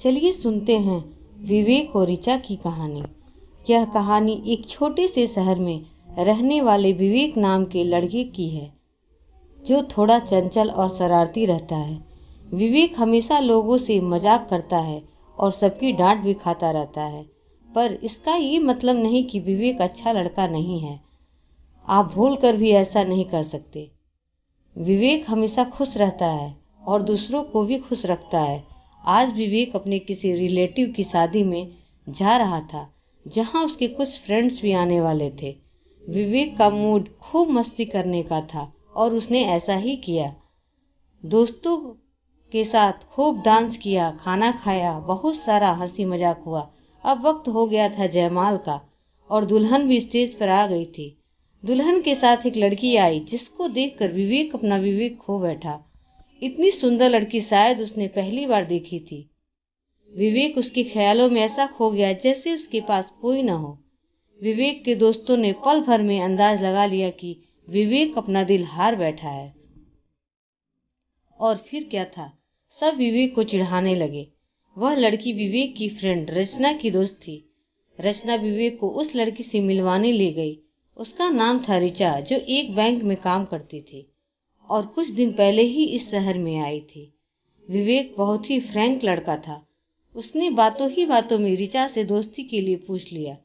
चलिए सुनते हैं विवेक और ऋचा की कहानी। यह कहानी एक छोटे से शहर में रहने वाले विवेक नाम के लड़के की है, जो थोड़ा चंचल और शरारती रहता है। विवेक हमेशा लोगों से मजाक करता है और सबकी डांट भी खाता रहता है, पर इसका ये मतलब नहीं कि विवेक अच्छा लड़का नहीं है। आप भूल कर भी ऐसा नहीं कर सकते। विवेक हमेशा खुश रहता है और दूसरों को भी खुश रखता है। आज विवेक अपने किसी रिलेटिव की शादी में जा रहा था, जहां उसके कुछ फ्रेंड्स भी आने वाले थे। विवेक का मूड खूब मस्ती करने का था और उसने ऐसा ही किया। दोस्तों के साथ खूब डांस किया, खाना खाया, बहुत सारा हंसी मजाक हुआ। अब वक्त हो गया था जयमाल का और दुल्हन भी स्टेज पर आ गई थी। दुल्हन के साथ एक लड़की आई, जिसको देखकर विवेक अपना विवेक खो बैठा। इतनी सुंदर लड़की शायद उसने पहली बार देखी थी। विवेक उसके ख्यालों में ऐसा खो गया जैसे उसके पास कोई न हो। विवेक के दोस्तों ने पल भर में अंदाज लगा लिया कि विवेक अपना दिल हार बैठा है। और फिर क्या था, सब विवेक को चिढ़ाने लगे। वह लड़की विवेक की फ्रेंड रचना की दोस्त थी। रचना विवेक को उस लड़की से मिलवाने ले गई। उसका नाम था ऋचा, जो एक बैंक में काम करती थी और कुछ दिन पहले ही इस शहर में आई थी। विवेक बहुत ही फ्रैंक लड़का था। उसने बातों ही बातों में ऋचा से दोस्ती के लिए पूछ लिया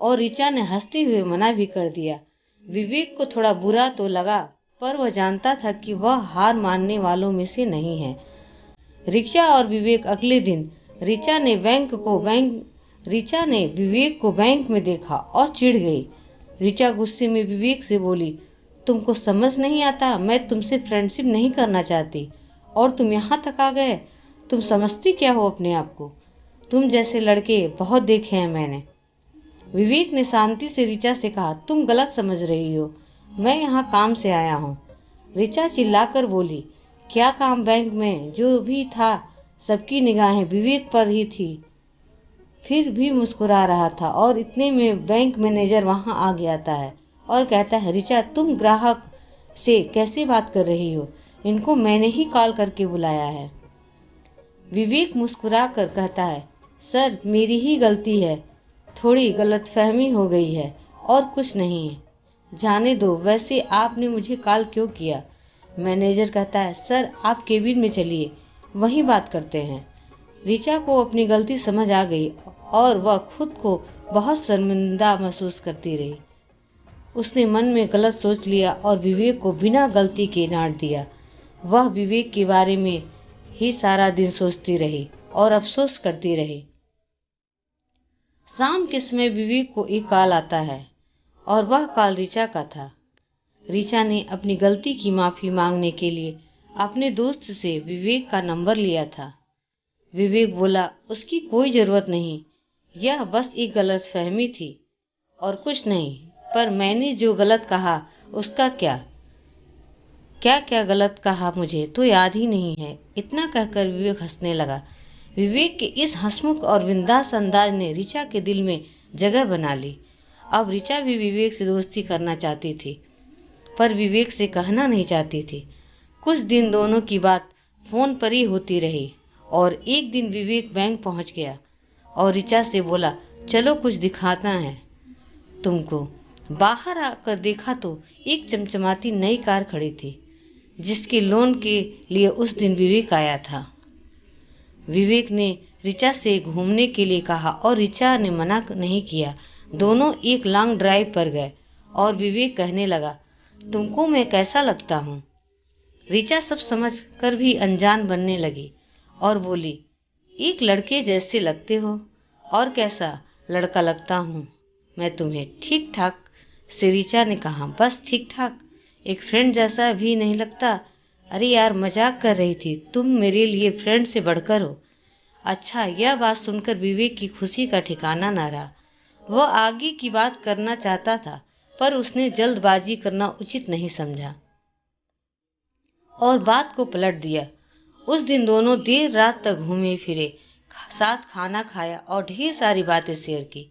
और ऋचा ने हंसते हुए मना भी कर दिया। विवेक को थोड़ा बुरा तो लगा, पर वह जानता था कि वह हार मानने वालों में से नहीं है। ऋचा और विवेक अगले दिन ऋचा ने विवेक को बैंक में देखा और चिढ़ गई। ऋचा गुस्से में विवेक से बोली, तुमको समझ नहीं आता, मैं तुमसे फ्रेंडशिप नहीं करना चाहती और तुम यहाँ तक आ गए। तुम समझती क्या हो अपने आप को? तुम जैसे लड़के बहुत देखे हैं मैंने। विवेक ने शांति से ऋचा से कहा, तुम गलत समझ रही हो, मैं यहाँ काम से आया हूँ। ऋचा चिल्लाकर बोली, क्या काम? बैंक में जो भी था सबकी निगाहें विवेक पर ही थी, फिर भी मुस्कुरा रहा था और इतने में बैंक मैनेजर वहां आ गया है और कहता है, ऋचा तुम ग्राहक से कैसे बात कर रही हो? इनको मैंने ही कॉल करके बुलाया है। विवेक मुस्कुरा कर कहता है, सर मेरी ही गलती है, थोड़ी गलतफहमी हो गई है और कुछ नहीं है, जाने दो। वैसे आपने मुझे कॉल क्यों किया? मैनेजर कहता है, सर आप केबिन में चलिए, वहीं बात करते हैं। ऋचा को अपनी गलती समझ आ गई और वह खुद को बहुत शर्मिंदा महसूस करती रही। उसने मन में गलत सोच लिया और विवेक को बिना गलती के डांट दिया। वह विवेक के बारे में ही सारा दिन सोचती रही और अफसोस करती रही। शाम के समय विवेक को एक कॉल आता है और वह कॉल ऋचा का था। ऋचा ने अपनी गलती की माफी मांगने के लिए अपने दोस्त से विवेक का नंबर लिया था। विवेक बोला, उसकी कोई जरूरत नहीं, यह बस एक गलतफहमी थी और कुछ नहीं। पर मैंने जो गलत कहा उसका क्या क्या गलत कहा मुझे तो याद ही नहीं है। इतना कहकर विवेक हंसने लगा। विवेक के इस हंसमुख और बिंदास अंदाज ने ऋचा के दिल में जगह बना ली। अब ऋचा भी विवेक से दोस्ती करना चाहती थी, पर विवेक से कहना नहीं चाहती थी। कुछ दिन दोनों की बात फोन पर ही होती रही और एक दिन विवेक बैंक पहुंच गया और ऋचा से बोला, चलो कुछ दिखाता है तुमको। बाहर आकर देखा तो एक चमचमाती नई कार खड़ी थी, जिसके लोन के लिए उस दिन विवेक आया था। विवेक ने ऋचा से घूमने के लिए कहा और ऋचा ने मना नहीं किया। दोनों एक लॉन्ग ड्राइव पर गए और विवेक कहने लगा, तुमको मैं कैसा लगता हूँ? ऋचा सब समझ कर भी अनजान बनने लगी और बोली, एक लड़के जैसे लगते हो। और कैसा लड़का लगता हूँ मैं तुम्हें? ठीक ठाक से ऋचा ने कहा, बस ठीक ठाक, एक फ्रेंड जैसा भी नहीं लगता। अरे यार मजाक कर रही थी, तुम मेरे लिए फ्रेंड से बढ़कर हो। अच्छा, यह बात सुनकर विवेक की खुशी का ठिकाना न रहा। वह आगे की बात करना चाहता था, पर उसने जल्दबाजी करना उचित नहीं समझा और बात को पलट दिया। उस दिन दोनों देर रात तक घूमे फिरे, साथ खाना खाया और ढेर सारी बातें शेयर की।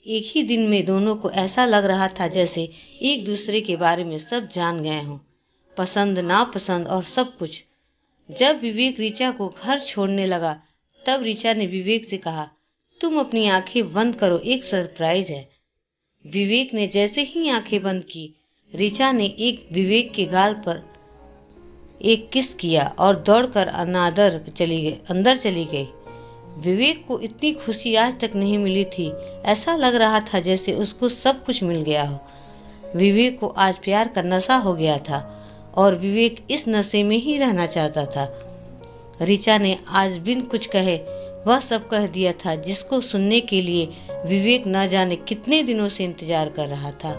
एक ही दिन में दोनों को ऐसा लग रहा था जैसे एक दूसरे के बारे में सब जान गए हों, पसंद नापसंद और सब कुछ। जब विवेक ऋचा को घर छोड़ने लगा तब ऋचा ने विवेक से कहा, तुम अपनी आंखें बंद करो, एक सरप्राइज है। विवेक ने जैसे ही आंखें बंद की, ऋचा ने एक विवेक के गाल पर एक किस किया और दौड़कर अंदर चली गई। विवेक को इतनी खुशी आज तक नहीं मिली थी। ऐसा लग रहा था जैसे उसको सब कुछ मिल गया हो। विवेक को आज प्यार का नशा हो गया था और विवेक इस नशे में ही रहना चाहता था। ऋचा ने आज बिन कुछ कहे वह सब कह दिया था जिसको सुनने के लिए विवेक न जाने कितने दिनों से इंतजार कर रहा था।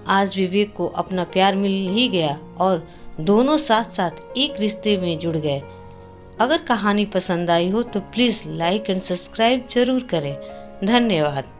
आज विवेक को अपना प्यार मिल ही गया और दोनों साथ साथ एक रिश्ते में जुड़ गए। अगर कहानी पसंद आई हो तो प्लीज़ लाइक एंड सब्सक्राइब जरूर करें। धन्यवाद।